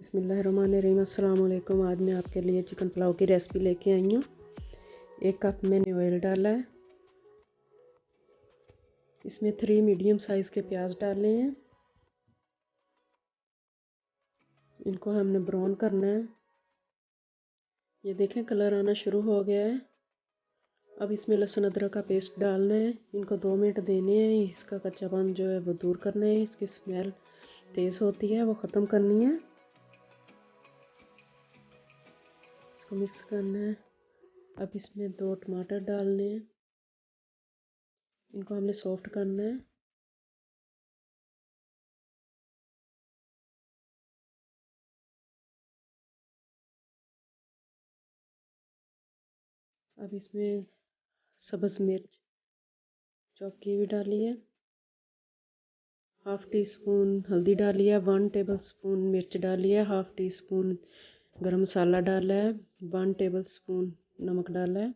बिस्मिल्लाहिर्रहमानिर्रहीम। अस्सलाम वालेकुम। आज मैं आपके लिए चिकन पुलाव की रेसिपी लेके आई हूँ। 1 कप मैंने ऑयल डाला है। इसमें 3 मीडियम साइज़ के प्याज डाले हैं। इनको हमने ब्राउन करना है। ये देखें कलर आना शुरू हो गया है। अब इसमें लहसुन अदरक का पेस्ट डालना है। इनको 2 मिनट देने हैं। इसका कच्चापन जो है वो दूर करना है। इसकी स्मेल तेज़ होती है, वो ख़त्म करनी है। इसको मिक्स करना है। अब इसमें 2 टमाटर डालने हैं। इनको हमने सॉफ्ट करना है। अब इसमें सब्ज़ मिर्च चॉप की हुई डाली है। 1/2 टीस्पून हल्दी डाली है। 1 टेबल स्पून मिर्च डाली है। 1/2 टीस्पून गरम मसाला डाला है। 1 टेबल स्पून नमक डाला है।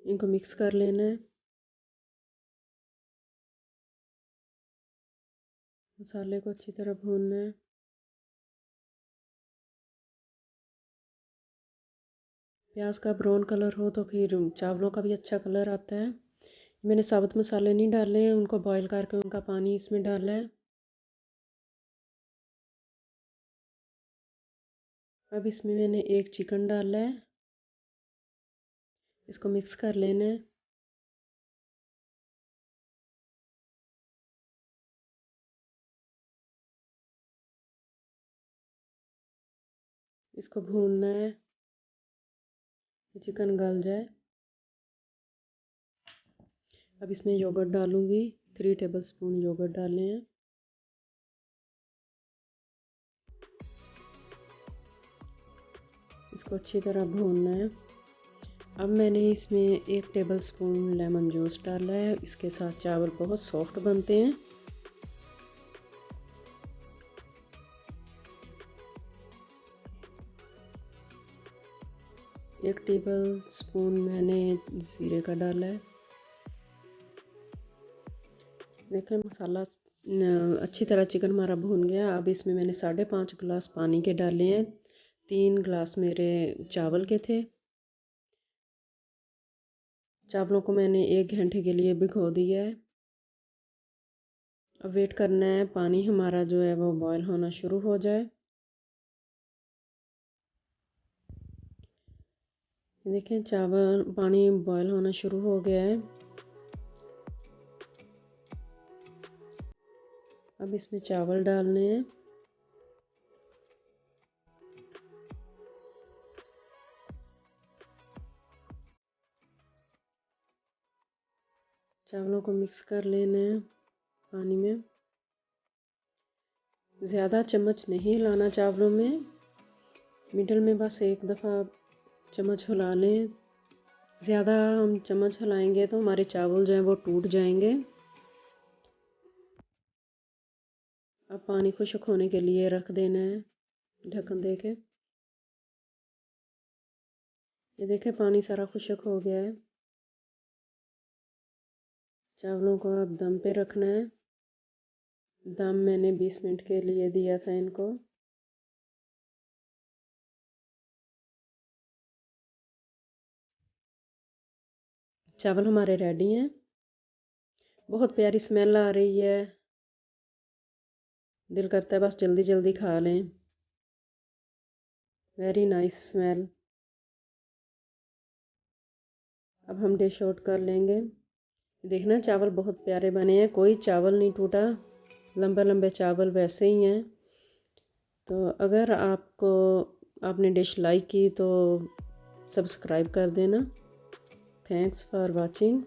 इनको मिक्स कर लेना है। मसाले को अच्छी तरह भूनना है। प्याज का ब्राउन कलर हो तो फिर चावलों का भी अच्छा कलर आता है। मैंने साबुत मसाले नहीं डाले हैं, उनको बॉईल करके उनका पानी इसमें डाला है। अब इसमें मैंने 1 चिकन डाला है। इसको मिक्स कर लेना है। इसको भूनना है, चिकन गल जाए। अब इसमें योगर्ट डालूंगी। 3 टेबल स्पून योगर्ट डाले हैं। इसको अच्छी तरह भूनना है। अब मैंने इसमें 1 टेबल स्पून लेमन जूस डाला है। इसके साथ चावल बहुत सॉफ्ट बनते हैं। एक टेबल स्पून मैंने जीरे का डाला है। देखें मसाला अच्छी तरह चिकन हमारा भून गया। अब इसमें मैंने 5.5 गिलास पानी के डाले हैं। 3 गिलास मेरे चावल के थे। चावलों को मैंने 1 घंटे के लिए भिगो दिया है। अब वेट करना है पानी हमारा जो है वो बॉयल होना शुरू हो जाए। देखें चावल पानी बॉयल होना शुरू हो गया है। अब इसमें चावल डालने हैं। चावलों को मिक्स कर लेना है पानी में। ज़्यादा चम्मच नहीं हिलाना चावलों में, मिडल में बस 1 दफ़ा चम्मच हिला लें। ज़्यादा हम चम्मच हिलाएंगे तो हमारे चावल जो हैं वो टूट जाएंगे। अब पानी खुश्क होने के लिए रख देना है ढक्कन दे के। ये देखें पानी सारा खुश्क हो गया है। चावलों को अब दम पे रखना है। दम मैंने 20 मिनट के लिए दिया था इनको। चावल हमारे रेडी हैं। बहुत प्यारी स्मेल आ रही है। दिल करता है बस जल्दी जल्दी खा लें। Very nice smell. अब हम डिश आउट कर लेंगे। देखना चावल बहुत प्यारे बने हैं, कोई चावल नहीं टूटा। लंबे लंबे चावल वैसे ही हैं। तो अगर आपने डिश लाइक की तो सब्सक्राइब कर देना। Thanks for watching.